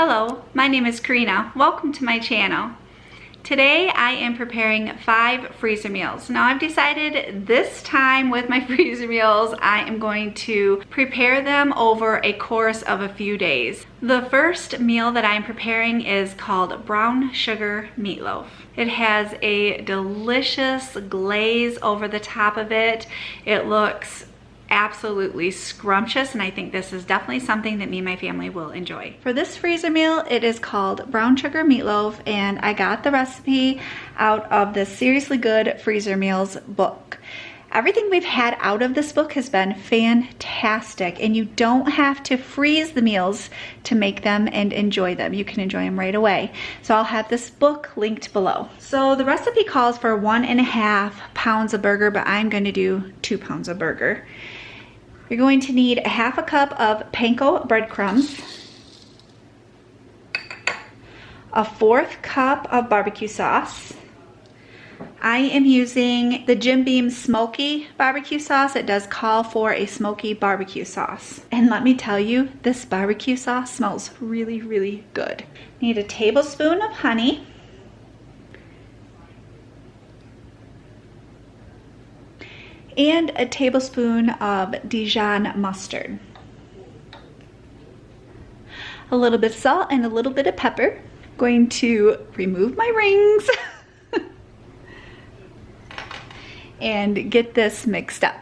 Hello, my name is Karina. Welcome to my channel. Today I am preparing 5 freezer meals. Now I've decided this time with my freezer meals I am going to prepare them over a course of a few days. The first meal that I'm preparing is called brown sugar meatloaf. It has a delicious glaze over the top of it. It looks absolutely scrumptious, and I think this is definitely something that me and my family will enjoy. For this freezer meal, it is called brown sugar meatloaf, and I got the recipe out of the Seriously Good Freezer Meals book. Everything we've had out of this book has been fantastic, and you don't have to freeze the meals to make them and enjoy them. You can enjoy them right away. So I'll have this book linked below. So the recipe calls for 1.5 pounds of burger, but I'm going to do 2 pounds of burger. You're going to need 1/2 cup of panko breadcrumbs, 1/4 cup of barbecue sauce. I am using the Jim Beam smoky barbecue sauce. It does call for a smoky barbecue sauce. And let me tell you, this barbecue sauce smells really, really good. Need a tablespoon of honey. And a tablespoon of Dijon mustard. A little bit of salt and a little bit of pepper. Going to remove my rings and get this mixed up.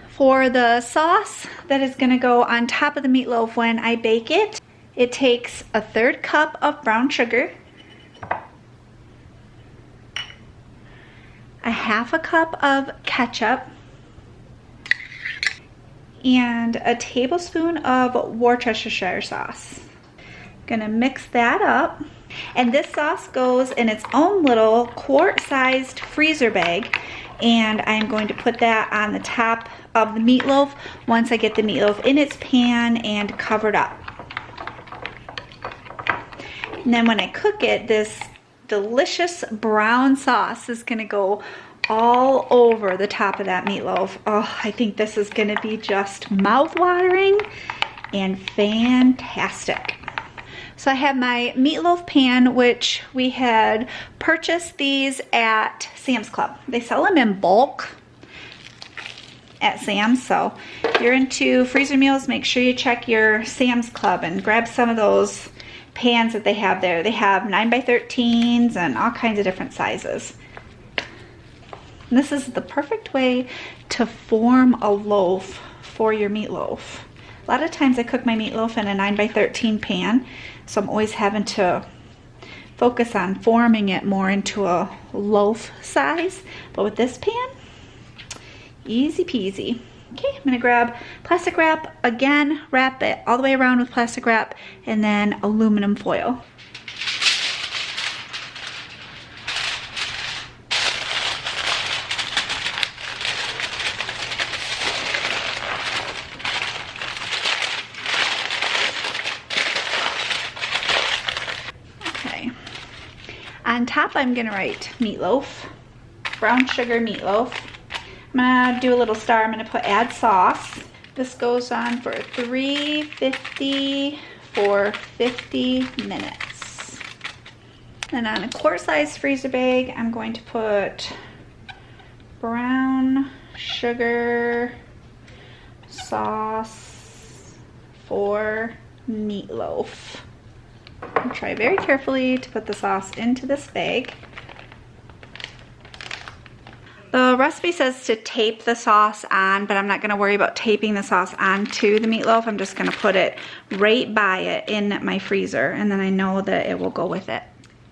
For the sauce that is gonna go on top of the meatloaf when I bake it, it takes 1/3 cup of brown sugar, 1/2 cup of ketchup, and a tablespoon of Worcestershire sauce. Gonna mix that up. And this sauce goes in its own little quart-sized freezer bag, and I'm going to put that on the top of the meatloaf once I get the meatloaf in its pan and covered up. And then when I cook it, this delicious brown sauce is gonna go all over the top of that meatloaf. Oh, I think this is gonna be just mouth-watering and fantastic. So I have my meatloaf pan, which we had purchased these at Sam's Club. They sell them in bulk at Sam's, so if you're into freezer meals, make sure you check your Sam's Club and grab some of those pans that they have there. They have 9x13s and all kinds of different sizes. And this is the perfect way to form a loaf for your meatloaf. A lot of times I cook my meatloaf in a 9x13 pan, so I'm always having to focus on forming it more into a loaf size. But with this pan, easy peasy. Okay, I'm gonna grab plastic wrap again, wrap it all the way around with plastic wrap, and then aluminum foil. On top, I'm gonna write meatloaf, brown sugar meatloaf. I'm gonna do a little star. I'm gonna put add sauce. This goes on for 350 for 50 minutes. Then on a quart-sized freezer bag, I'm going to put brown sugar sauce for meatloaf. And try very carefully to put the sauce into this bag. The recipe says to tape the sauce on, but I'm not going to worry about taping the sauce onto the meatloaf. I'm just going to put it right by it in my freezer, and then I know that it will go with it.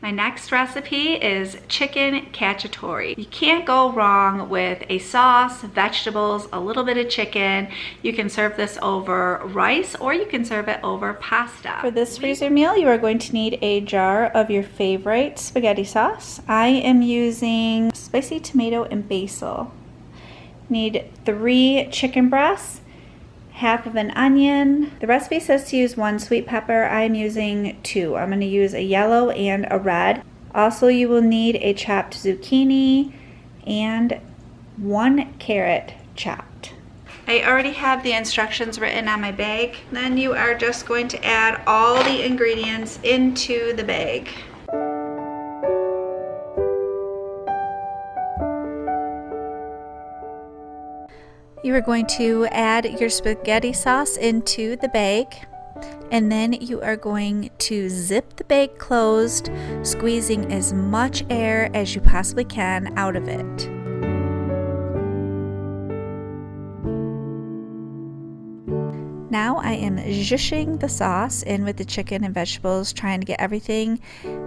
My next recipe is Chickencacciatore. You can't go wrong with a sauce, vegetables, a little bit of chicken. You can serve this over rice or you can serve it over pasta. For this freezer meal, you are going to need a jar of your favorite spaghetti sauce. I am using spicy tomato and basil. Need 3 chicken breasts, 1/2 of an onion. The recipe says to use 1 sweet pepper. I'm using 2. I'm going to use a yellow and a red. Also, you will need a chopped zucchini and 1 carrot chopped. I already have the instructions written on my bag. Then you are just going to add all the ingredients into the bag. You are going to add your spaghetti sauce into the bag, and then you are going to zip the bag closed, squeezing as much air as you possibly can out of it. Now I am zhuzhing the sauce in with the chicken and vegetables, trying to get everything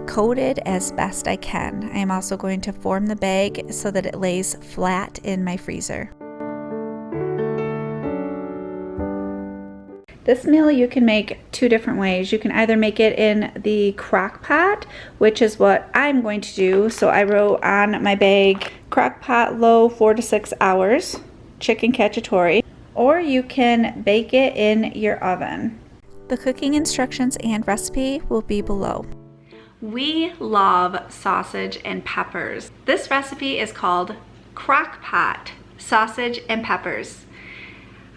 coated as best I can. I am also going to form the bag so that it lays flat in my freezer. This meal you can make two different ways. You can either make it in the crock pot, which is what I'm going to do. So I wrote on my bag, crock pot low 4 to 6 hours, Chickencacciatore, or you can bake it in your oven. The cooking instructions and recipe will be below. We love sausage and peppers. This recipe is called crock pot sausage and peppers.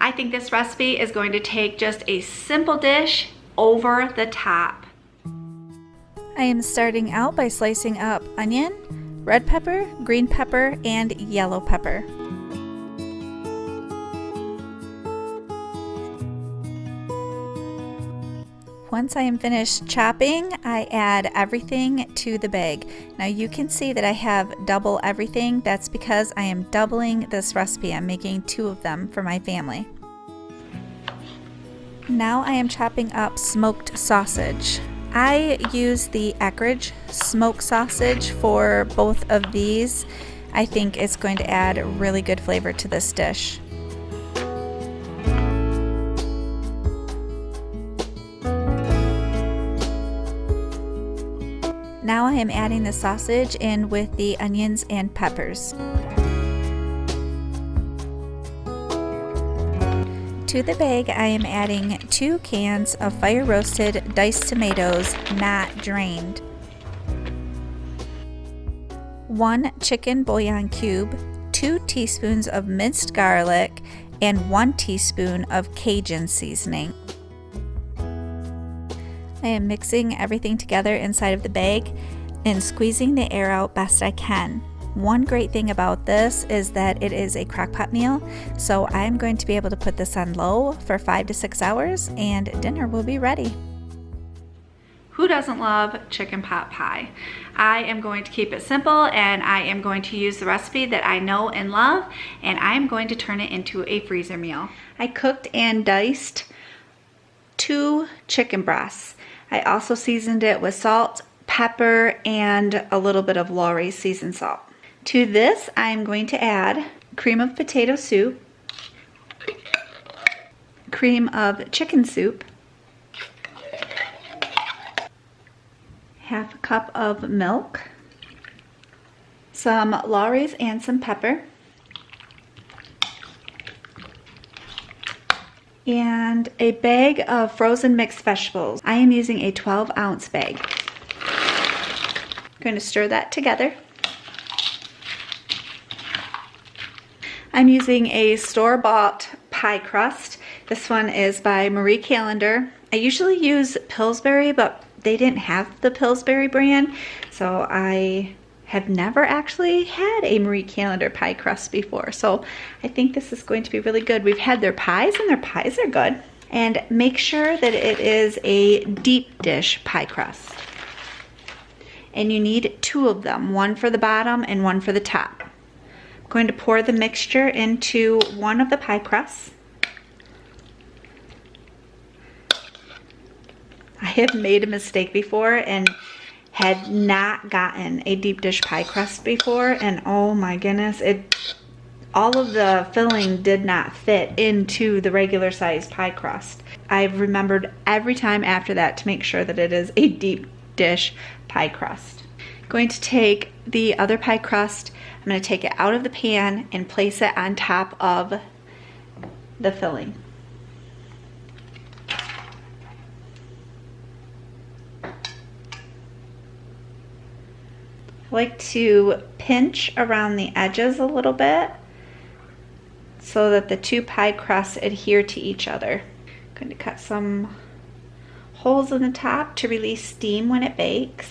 I think this recipe is going to take just a simple dish over the top. I am starting out by slicing up onion, red pepper, green pepper, and yellow pepper. Once I am finished chopping, I add everything to the bag. Now you can see that I have double everything. That's because I am doubling this recipe. I'm making 2 of them for my family. Now I am chopping up smoked sausage. I use the Eckrich smoked sausage for both of these. I think it's going to add really good flavor to this dish. Now I am adding the sausage in with the onions and peppers. To the bag, I am adding 2 cans of fire roasted diced tomatoes, not drained, 1 chicken bouillon cube, 2 teaspoons of minced garlic, and 1 teaspoon of Cajun seasoning. I am mixing everything together inside of the bag and squeezing the air out best I can. One great thing about this is that it is a crock-pot meal, so I'm going to be able to put this on low for 5 to 6 hours and dinner will be ready. Who doesn't love chicken pot pie? I am going to keep it simple and I am going to use the recipe that I know and love, and I'm going to turn it into a freezer meal. I cooked and diced 2 chicken breasts. I also seasoned it with salt, pepper, and a little bit of Lawry's seasoned salt. To this, I'm going to add cream of potato soup, cream of chicken soup, half a cup of milk, some Lawry's and some pepper, and a bag of frozen mixed vegetables. I am using a 12-ounce bag. I'm going to stir that together. I'm using a store-bought pie crust. This one is by Marie Callender. I usually use Pillsbury, but they didn't have the Pillsbury brand, so I have never actually had a Marie Callender pie crust before, so I think this is going to be really good. We've had their pies and their pies are good. And make sure that it is a deep dish pie crust. And you need 2 of them, one for the bottom and one for the top. I'm going to pour the mixture into one of the pie crusts. I have made a mistake before and had not gotten a deep dish pie crust before, and oh my goodness, all of the filling did not fit into the regular sized pie crust. I've remembered every time after that to make sure that it is a deep dish pie crust. I'm going to take the other pie crust, I'm going to take it out of the pan and place it on top of the filling. I like to pinch around the edges a little bit so that the two pie crusts adhere to each other. I'm going to cut some holes in the top to release steam when it bakes.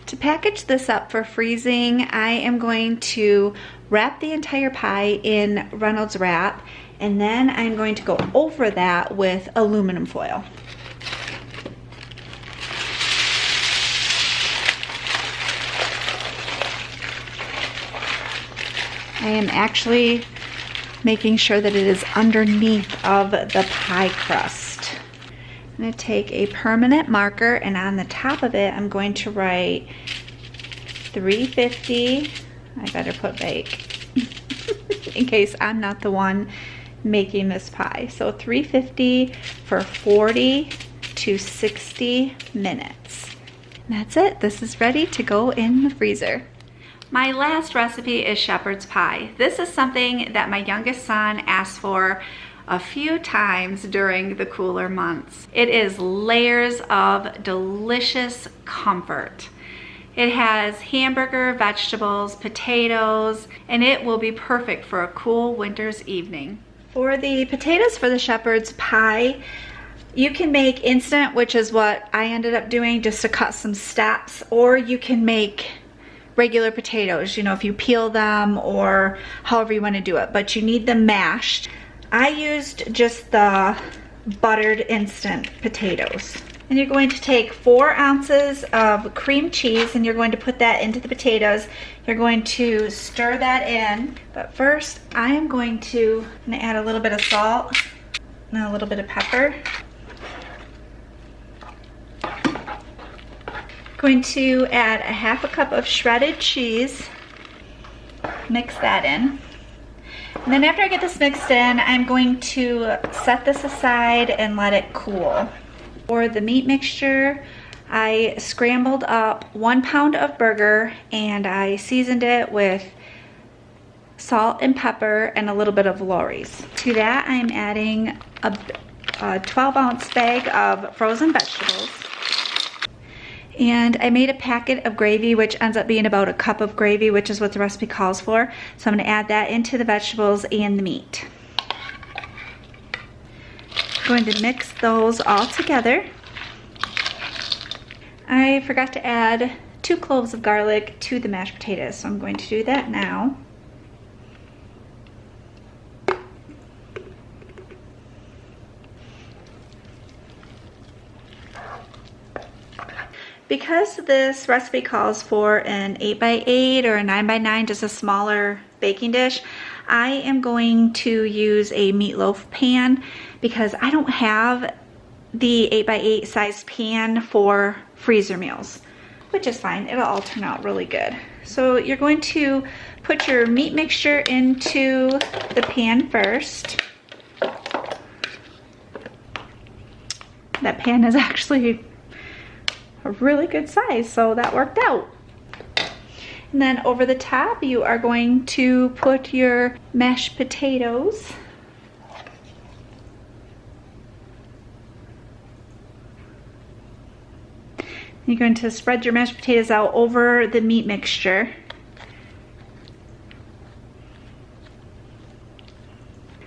To package this up for freezing, I am going to wrap the entire pie in Reynolds wrap, and then I'm going to go over that with aluminum foil. I am actually making sure that it is underneath of the pie crust. I'm going to take a permanent marker, and on the top of it I'm going to write 350. I better put bake in case I'm not the one making this pie. So 350 for 40 to 60 minutes. And that's it. This is ready to go in the freezer. My last recipe is shepherd's pie. This is something that my youngest son asked for a few times during the cooler months. It is layers of delicious comfort. It has hamburger, vegetables, potatoes, and it will be perfect for a cool winter's evening. For the potatoes for the shepherd's pie, you can make instant, which is what I ended up doing just to cut some steps, or you can make regular potatoes, you know, if you peel them or however you want to do it, but you need them mashed. I used just the buttered instant potatoes. And you're going to take 4 ounces of cream cheese and you're going to put that into the potatoes. You're going to stir that in. But first, I am going to add a little bit of salt and a little bit of pepper. Going to add a 1/2 cup of shredded cheese. Mix that in. And then after I get this mixed in, I'm going to set this aside and let it cool. For the meat mixture, I scrambled up 1 pound of burger and I seasoned it with salt and pepper and a little bit of Lorry's. To that, I'm adding a 12-ounce bag of frozen vegetables. And I made a packet of gravy, which ends up being about 1 cup of gravy, which is what the recipe calls for. So I'm going to add that into the vegetables and the meat. Going to mix those all together. I forgot to add 2 cloves of garlic to the mashed potatoes, so I'm going to do that now. Because this recipe calls for an 8x8 or a 9x9, just a smaller baking dish, I am going to use a meatloaf pan because I don't have the 8x8 size pan for freezer meals, which is fine. It'll all turn out really good. So you're going to put your meat mixture into the pan first. That pan is actually a really good size, so that worked out. And then over the top, you are going to put your mashed potatoes. You're going to spread your mashed potatoes out over the meat mixture.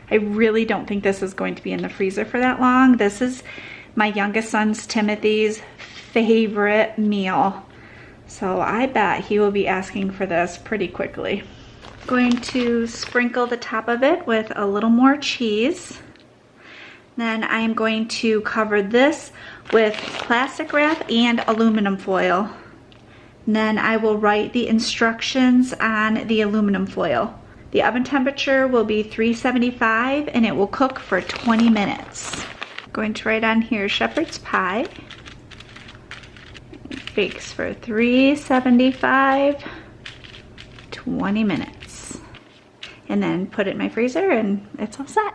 I really don't think this is going to be in the freezer for that long. This is my youngest son's, Timothy's, favorite meal. So I bet he will be asking for this pretty quickly. Going to sprinkle the top of it with a little more cheese. Then I am going to cover this with plastic wrap and aluminum foil. And then I will write the instructions on the aluminum foil. The oven temperature will be 375 and it will cook for 20 minutes. Going to write on here shepherd's pie. It bakes for 375, 20 minutes. And then put it in my freezer and it's all set.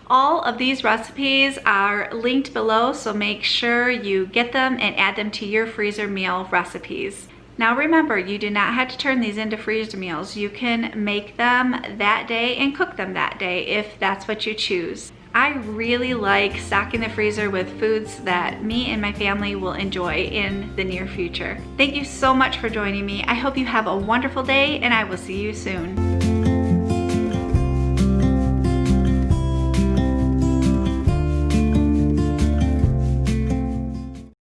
All of these recipes are linked below, so make sure you get them and add them to your freezer meal recipes. Now remember, you do not have to turn these into freezer meals. You can make them that day and cook them that day if that's what you choose. I really like stocking the freezer with foods that me and my family will enjoy in the near future. Thank you so much for joining me. I hope you have a wonderful day and I will see you soon.